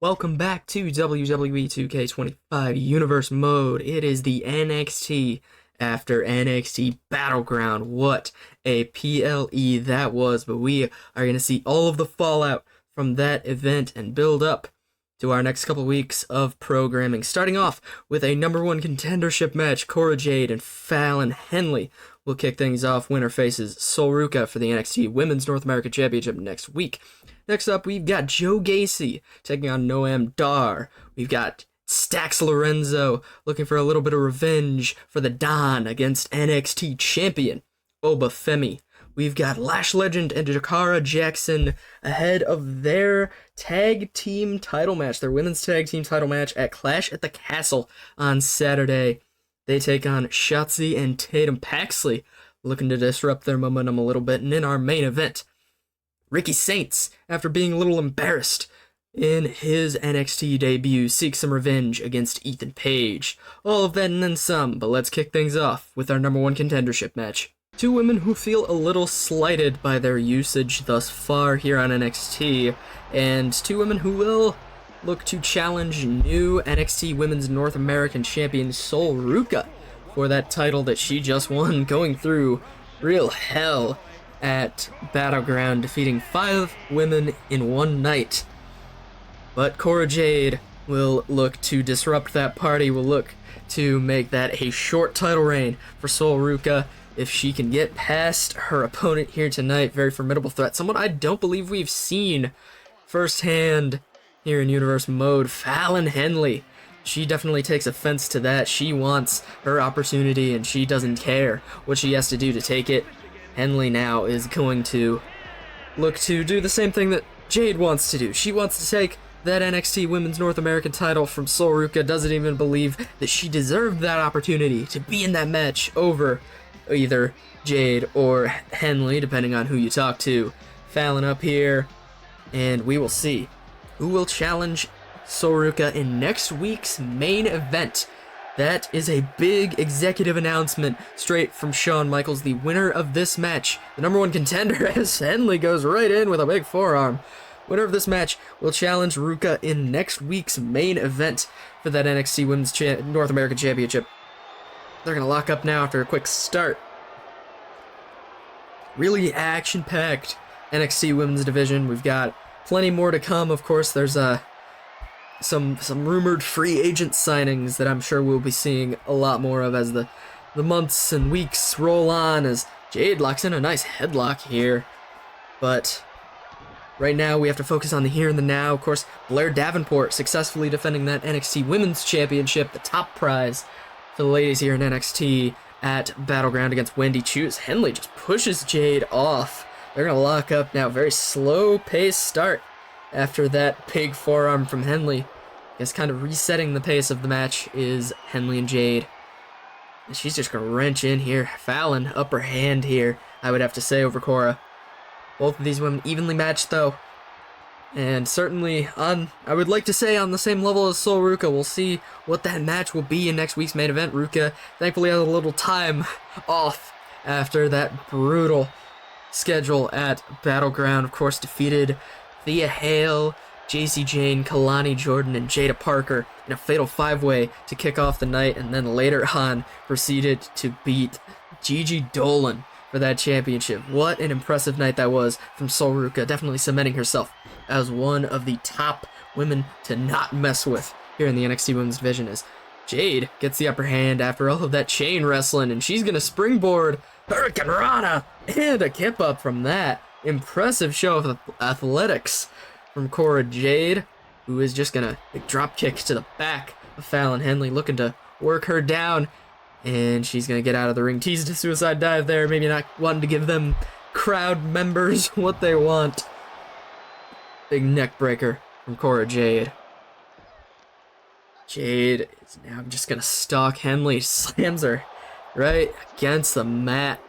Welcome back to WWE 2K25 Universe Mode. It is the NXT after NXT Battleground. What a PLE that was, but we are going to see all of the fallout from that event and build up to our next couple weeks of programming. Starting off with a #1 contendership match, Cora Jade and Fallon Henley will kick things off. Winner faces Sol Ruca for the NXT Women's North American Championship next week. Next up, we've got Joe Gacy taking on Noam Dar. We've got Stax Lorenzo looking for a little bit of revenge for the Don against NXT champion Oba Femi. We've got Lash Legend and Jakara Jackson ahead of their tag team title match, their women's tag team title match at Clash at the Castle on Saturday. They take on Shotzi and Tatum Paxley, looking to disrupt their momentum a little bit. And in our main event, Ricky Saints, after being a little embarrassed in his NXT debut, seeks some revenge against Ethan Page. All of that and then some, but let's kick things off with our #1 contendership match. Two women who feel a little slighted by their usage thus far here on NXT, and two women who will look to challenge new NXT Women's North American Champion Sol Ruca for that title that she just won, going through real hell at Battleground, defeating 5 women in one night. But Cora Jade will look to disrupt that party, will look to make that a short title reign for Sol Ruca if she can get past her opponent here tonight. Very formidable threat, someone I don't believe we've seen firsthand here in Universe Mode, Fallon Henley. She definitely takes offense to that. She wants her opportunity and she doesn't care what she has to do to take it. Henley now is going to look to do the same thing that Jade wants to do. She wants to take that NXT Women's North American title from Sol Ruca, doesn't even believe that she deserved that opportunity to be in that match over either Jade or Henley, depending on who you talk to. Fallon up here, and we will see who will challenge Sol Ruca in next week's main event. That is a big executive announcement straight from Shawn Michaels, the winner of this match, the #1 contender, as Henley goes right in with a big forearm. Winner of this match will challenge Ruca in next week's main event for that NXT Women's North American Championship. They're going to lock up now after a quick start. Really action-packed NXT Women's division. We've got plenty more to come. Of course, there's some rumored free agent signings that I'm sure we'll be seeing a lot more of as the months and weeks roll on, as Jade locks in a nice headlock here. But right now we have to focus on the here and the now. Of course, Blair Davenport successfully defending that NXT Women's Championship, the top prize for the ladies here in NXT at Battleground against Wendy Chu. Henley just pushes Jade off. They're going to lock up now. Very slow-paced start after that big forearm from Henley. I guess kind of resetting the pace of the match is Henley and Jade. And she's just going to wrench in here. Fallon, upper hand here, I would have to say, over Cora. Both of these women evenly matched, though. And certainly on, I would like to say, on the same level as Sol Ruca. We'll see what that match will be in next week's main event. Ruca thankfully has a little time off after that brutal schedule at Battleground. Of course, defeated Thea Hale, JC Jane, Kalani Jordan, and Jada Parker in a fatal 5-way to kick off the night, and then later on proceeded to beat Gigi Dolan for that championship. What an impressive night that was from Sol Ruca, definitely cementing herself as one of the top women to not mess with here in the NXT Women's Division, as Jade gets the upper hand after all of that chain wrestling, and she's going to springboard Hurricane Rana and a kip up from that. Impressive show of athletics from Cora Jade, who is just going to drop kick to the back of Fallon Henley, looking to work her down. And she's going to get out of the ring. Teased a suicide dive there, maybe not wanting to give them crowd members what they want. Big neck breaker from Cora Jade. Jade is now just going to stalk Henley, slams her right against the mat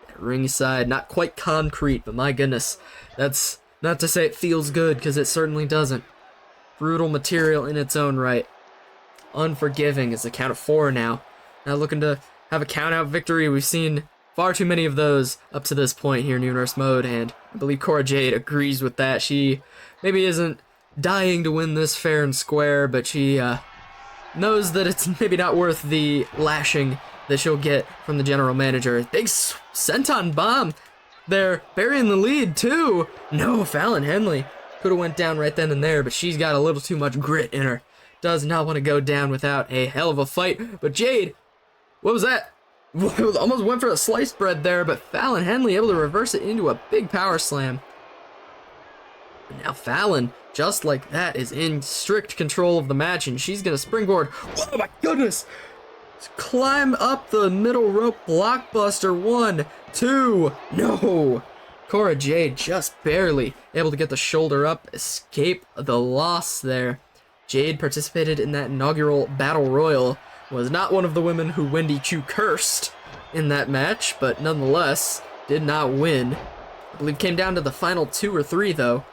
at ringside. Not quite concrete, but my goodness, that's not to say it feels good, because it certainly doesn't. Brutal material in its own right. Unforgiving is the count of 4 now. Now looking to have a count-out victory. We've seen far too many of those up to this point here in Universe Mode, and I believe Cora Jade agrees with that. She maybe isn't dying to win this fair and square, but she knows that it's maybe not worth the lashing that she'll get from the general manager. Big senton bomb there, burying the lead too. No, Fallon Henley could have went down right then and there, but she's got a little too much grit in her. Does not want to go down without a hell of a fight. But Jade, what was that? Almost went for a sliced bread there, but Fallon Henley able to reverse it into a big power slam. And now Fallon, just like that, is in strict control of the match, and she's gonna springboard. Oh my goodness! Climb up the middle rope blockbuster. 1, 2, no! Cora Jade just barely able to get the shoulder up, escape the loss there. Jade participated in that inaugural Battle Royal, was not one of the women who Wendy Chu cursed in that match, but nonetheless did not win. I believe came down to the final 2 or 3 though.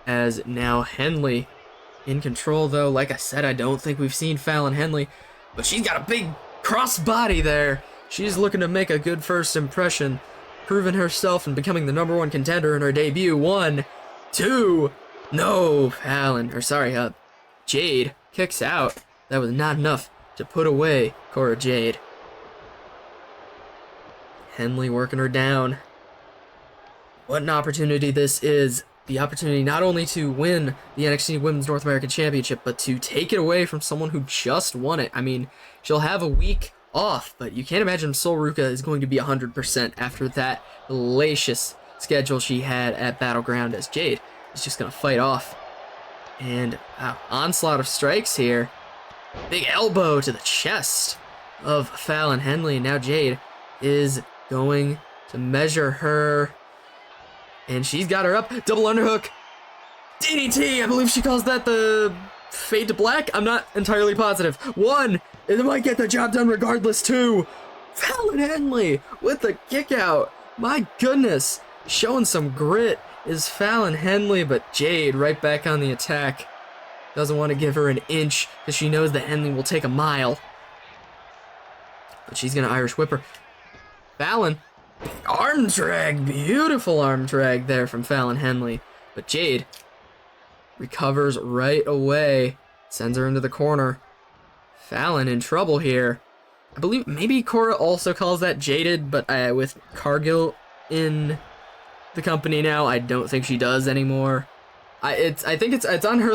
As now Henley in control though. Like I said, I don't think we've seen Fallon Henley, but she's got a big crossbody there. She's looking to make a good first impression, proving herself and becoming the #1 contender in her debut. 1, 2, no, Jade kicks out. That was not enough to put away Cora Jade. Henley working her down. What an opportunity this is. The opportunity not only to win the NXT Women's North American Championship, but to take it away from someone who just won it. I mean, she'll have a week off, but you can't imagine Sol Ruca is going to be 100% after that hellacious schedule she had at Battleground, as Jade is just going to fight off. And onslaught of strikes here. Big elbow to the chest of Fallon Henley. Now Jade is going to measure her. And she's got her up. Double underhook. DDT. I believe she calls that the fade to black. I'm not entirely positive. 1. And it might get the job done regardless. 2. Fallon Henley with the kick out. My goodness. Showing some grit is Fallon Henley, but Jade right back on the attack. Doesn't want to give her an inch because she knows that Henley will take a mile. But she's going to Irish whip her. Fallon. Arm drag. Beautiful arm drag there from Fallon Henley. But Jade recovers right away. Sends her into the corner. Fallon in trouble here. I believe maybe Cora also calls that jaded, but with Cargill in the company now, I don't think she does anymore. I think it's on her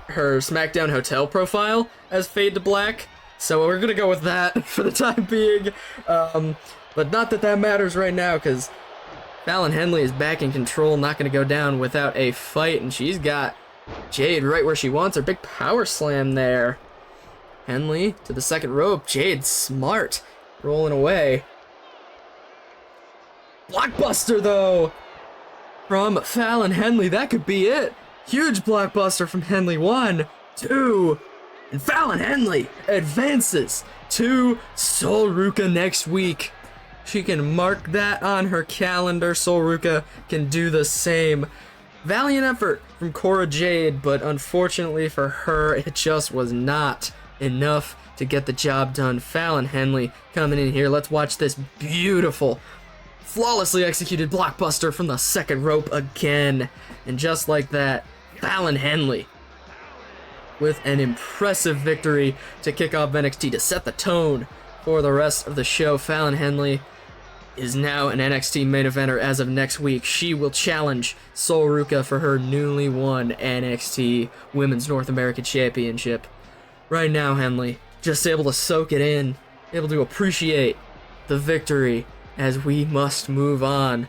her SmackDown hotel profile as fade to black. So we're gonna go with that for the time being. But not that that matters right now, because Fallon Henley is back in control, not going to go down without a fight, and she's got Jade right where she wants her. Big power slam there. Henley to the second rope. Jade smart, rolling away. Blockbuster, though, from Fallon Henley. That could be it. Huge blockbuster from Henley. 1, 2, and Fallon Henley advances to Sol Ruca next week. She can mark that on her calendar. Sol Ruca can do the same. Valiant effort from Cora Jade, but unfortunately for her, it just was not enough to get the job done. Fallon Henley coming in here. Let's watch this beautiful, flawlessly executed blockbuster from the second rope again. And just like that, Fallon Henley with an impressive victory to kick off NXT, to set the tone for the rest of the show. Fallon Henley is now an NXT main eventer as of next week. She will challenge Sol Ruca for her newly won NXT Women's North American Championship. Right now, Henley just able to soak it in, able to appreciate the victory as we must move on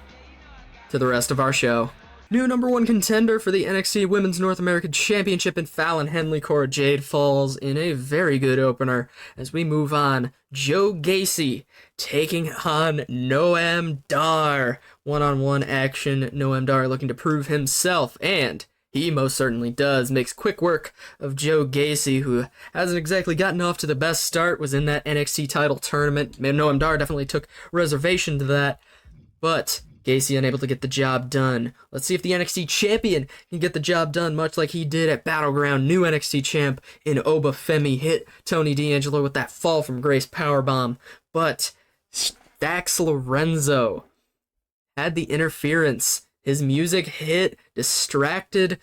to the rest of our show. New #1 contender for the NXT Women's North American Championship in Fallon Henley. Cora Jade falls in a very good opener. As we move on, Joe Gacy taking on Noam Dar. One-on-one action. Noam Dar looking to prove himself, and he most certainly does. Makes quick work of Joe Gacy, who hasn't exactly gotten off to the best start. Was in that NXT title tournament. Noam Dar definitely took reservation to that, but Gacy unable to get the job done. Let's see if the NXT champion can get the job done, much like he did at Battleground. New NXT champ in Oba Femi hit Tony D'Angelo with that fall from grace powerbomb. But Dax Lorenzo had the interference His music hit, distracted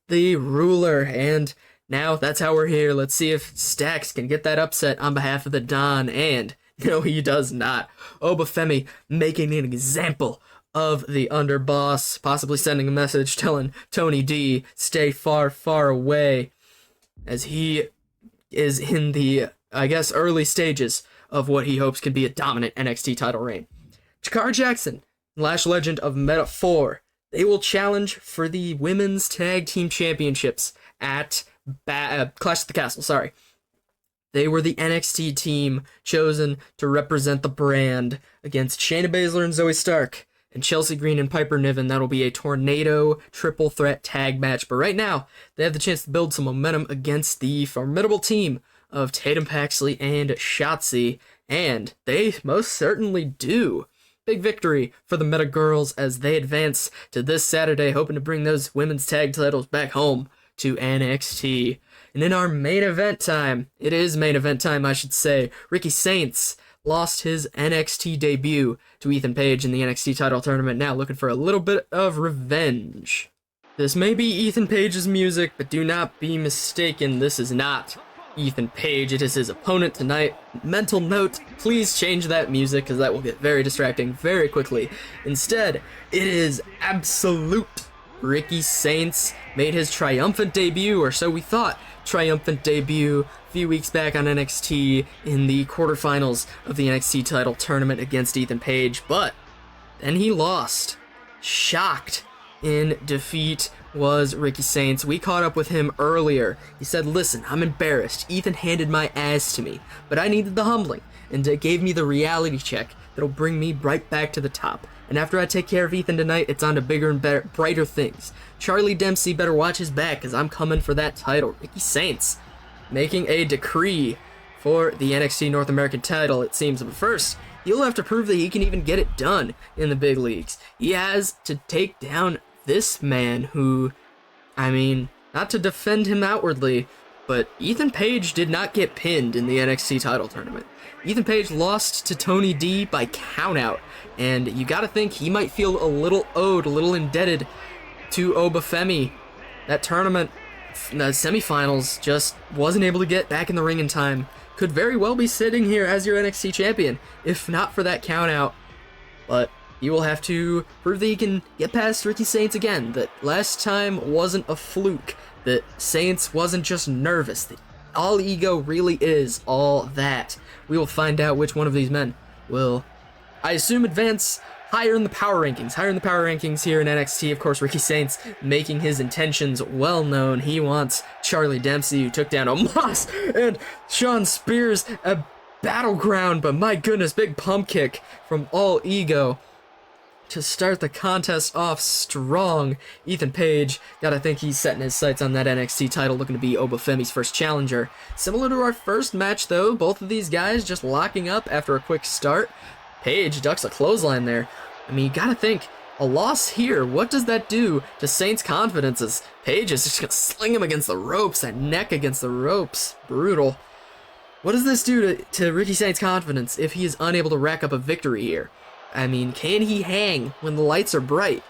the ruler, and now that's how we're here. Let's see if Stacks can get that upset on behalf of the Don, and no, he does not. Obafemi making an example of the underboss, possibly sending a message telling Tony D, stay far, far away, as he is in the, I guess, early stages of what he hopes can be a dominant NXT title reign. Jakara Jackson, Lash Legend of Meta 4, they will challenge for the Women's Tag Team Championships at Clash at the Castle, sorry. They were the NXT team chosen to represent the brand against Shayna Baszler and Zoe Stark and Chelsea Green and Piper Niven. That'll be a tornado triple threat tag match. But right now, they have the chance to build some momentum against the formidable team of Tatum Paxley and Shotzi, and they most certainly do. Big victory for the Meta Girls as they advance to this Saturday, hoping to bring those women's tag titles back home to NXT. And in our main event time, it is main event time, I should say, Ricky Saints lost his NXT debut to Ethan Page in the NXT title tournament, now looking for a little bit of revenge. This may be Ethan Page's music, but do not be mistaken, this is not Ethan Page, it is his opponent tonight. Mental note, please change that music, because that will get very distracting very quickly. Instead, it is Absolute. Ricky Saints made his triumphant debut, or so we thought, triumphant debut a few weeks back on NXT in the quarterfinals of the NXT title tournament against Ethan Page, but then he lost. Shocked in defeat was Ricky Saints. We caught up with him earlier. He said, listen, I'm embarrassed. Ethan handed my ass to me, but I needed the humbling, and it gave me the reality check that'll bring me right back to the top. And after I take care of Ethan tonight, it's on to bigger and better, brighter things. Charlie Dempsey better watch his back, because I'm coming for that title. Ricky Saints making a decree for the NXT North American title, it seems. But first, he'll have to prove that he can even get it done in the big leagues. He has to take down this man who, I mean, not to defend him outwardly, but Ethan Page did not get pinned in the NXT title tournament. Ethan Page lost to Tony D by countout, and you gotta think he might feel a little owed, a little indebted to Obafemi. That tournament, the semifinals, just wasn't able to get back in the ring in time. Could very well be sitting here as your NXT champion, if not for that countout. But he will have to prove that he can get past Ricky Saints again, that last time wasn't a fluke, that Saints wasn't just nervous, that all ego really is all that. We will find out which one of these men will, I assume, advance higher in the power rankings here in NXT. Of course, Ricky Saints making his intentions well known. He wants Charlie Dempsey, who took down Omos and Shawn Spears at Battleground, but my goodness, big pump kick from All Ego to start the contest off strong. Ethan Page, gotta think he's setting his sights on that NXT title, looking to be Obafemi's first challenger. Similar to our first match, though, both of these guys just locking up after a quick start. Page ducks a clothesline there. I mean, you gotta think, a loss here, what does that do to Saints' confidence as Page is just gonna sling him against the ropes, that neck against the ropes. Brutal. What does this do to Ricky Saints' confidence if he is unable to rack up a victory here? I mean, can he hang when the lights are bright?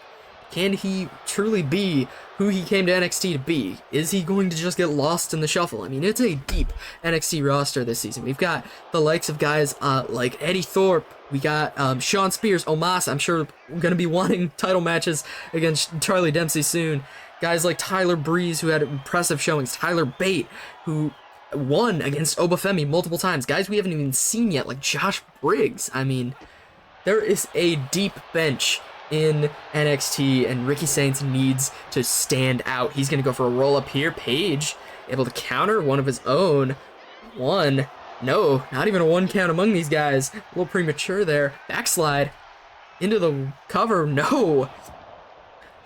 Can he truly be who he came to NXT to be? Is he going to just get lost in the shuffle? I mean, it's a deep NXT roster this season. We've got the likes of guys like Eddie Thorpe. We got Shawn Spears, Omos. I'm sure we're going to be wanting title matches against Charlie Dempsey soon. Guys like Tyler Breeze, who had impressive showings. Tyler Bate, who won against Obafemi multiple times. Guys we haven't even seen yet, like Josh Briggs. I mean, there is a deep bench in NXT, and Ricky Saints needs to stand out. He's going to go for a roll-up here. Page able to counter one of his own. One. No, not even a one count among these guys. A little premature there. Backslide into the cover. No.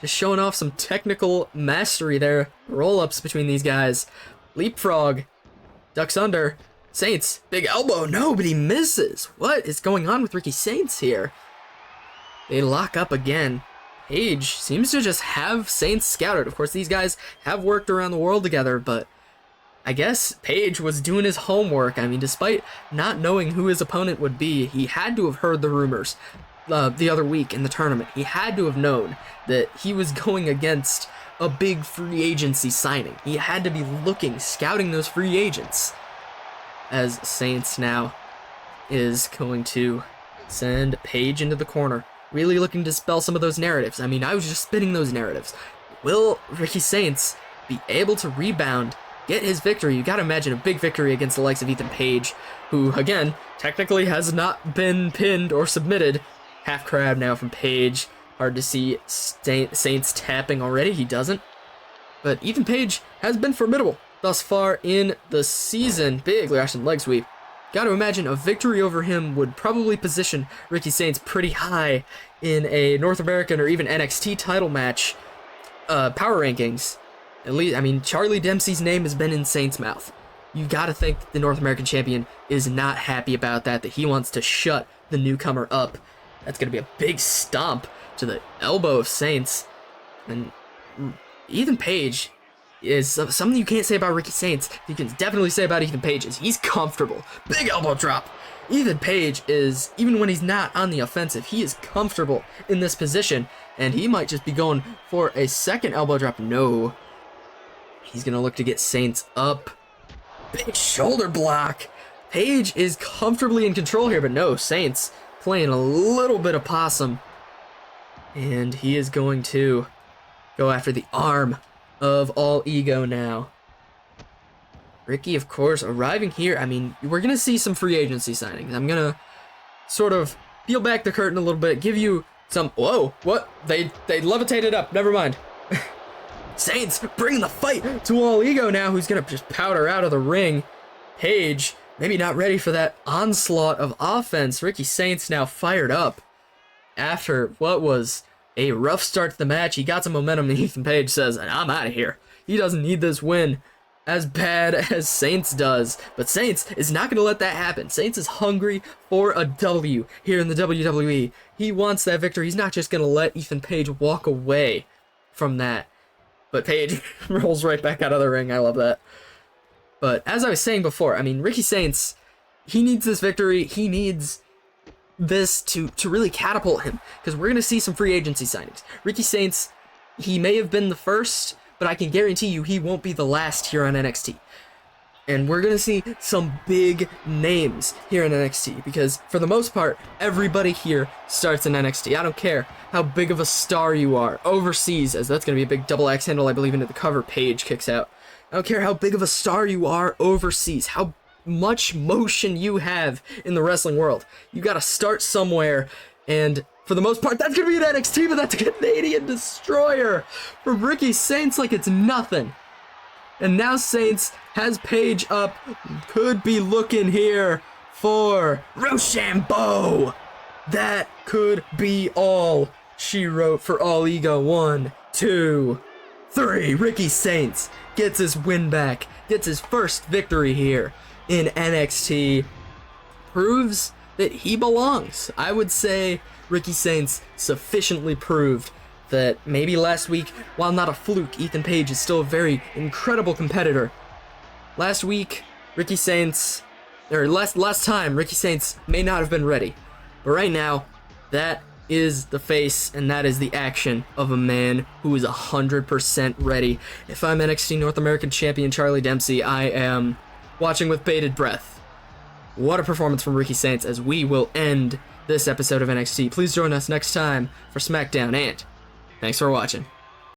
Just showing off some technical mastery there. Roll-ups between these guys. Leapfrog. Ducks under. Saints, big elbow, no, but he misses. What is going on with Ricky Saints here? They lock up again. Page seems to just have Saints scouted. Of course, these guys have worked around the world together, but I guess Page was doing his homework. I mean, despite not knowing who his opponent would be, he had to have heard the rumors. the other week in the tournament. He had to have known that he was going against a big free agency signing. He had to be scouting those free agents. As Saints now is going to send Paige into the corner, really looking to dispel some of those narratives. I mean, I was just spinning those narratives. Will Ricky Saints be able to rebound, get his victory? You gotta imagine a big victory against the likes of Ethan Page, who, again, technically has not been pinned or submitted. Half crab now from Page. Hard to see Saints tapping already. He doesn't. But Ethan Page has been formidable thus far in the season. Big Russian leg sweep. Got to imagine a victory over him would probably position Ricky Saints pretty high in a North American or even NXT title match power rankings. At least, I mean, Charlie Dempsey's name has been in Saints' mouth. You got to think that the North American champion is not happy about that he wants to shut the newcomer up. That's going to be a big stomp to the elbow of Saints. And Ethan Page is something you can't say about Ricky Saints. You can definitely say about Ethan Page is he's comfortable. Big elbow drop. Ethan Page is, even when he's not on the offensive, he is comfortable in this position. And he might just be going for a second elbow drop. No. He's going to look to get Saints up. Big shoulder block. Page is comfortably in control here, but no, Saints playing a little bit of possum. And he is going to go after the arm of All Ego now. Ricky, of course, arriving here. I mean, we're going to see some free agency signings. I'm going to sort of peel back the curtain a little bit, give you some... Whoa, what? They levitated up. Never mind. Saints bringing the fight to All Ego now, who's going to just powder out of the ring. Page, maybe not ready for that onslaught of offense. Ricky Saints now fired up after what was a rough start to the match. He got some momentum, and Ethan Page says, I'm out of here. He doesn't need this win as bad as Saints does. But Saints is not going to let that happen. Saints is hungry for a W here in the WWE. He wants that victory. He's not just going to let Ethan Page walk away from that. But Page rolls right back out of the ring. I love that. But as I was saying before, I mean, Ricky Saints, he needs this victory. He needs this to really catapult him, because we're going to see some free agency signings. Ricky Saints, he may have been the first, but I can guarantee you he won't be the last here on NXT. And we're going to see some big names here in NXT, because for the most part, everybody here starts in NXT. I don't care how big of a star you are overseas, as that's going to be a big double X handle, I believe, into the cover. Page kicks out. I don't care how big of a star you are overseas, how much motion you have in the wrestling world. You got to start somewhere, and for the most part, that's going to be an NXT, but that's a Canadian destroyer from Ricky Saints like it's nothing. And now Saints has Page up, could be looking here for Rochambeau. That could be all she wrote for All Ego. 1, 2, 3. Ricky Saints gets his win back, gets his first victory here in NXT. Proves that he belongs. I would say Ricky Saints sufficiently proved that maybe last week, while not a fluke, Ethan Page is still a very incredible competitor. Last week, Ricky Saints, or last time, Ricky Saints may not have been ready. But right now, that is the face and that is the action of a man who is 100% ready. If I'm NXT North American Champion Charlie Dempsey, I am watching with bated breath. What a performance from Ricky Saints, as we will end this episode of NXT. Please join us next time for SmackDown, and thanks for watching.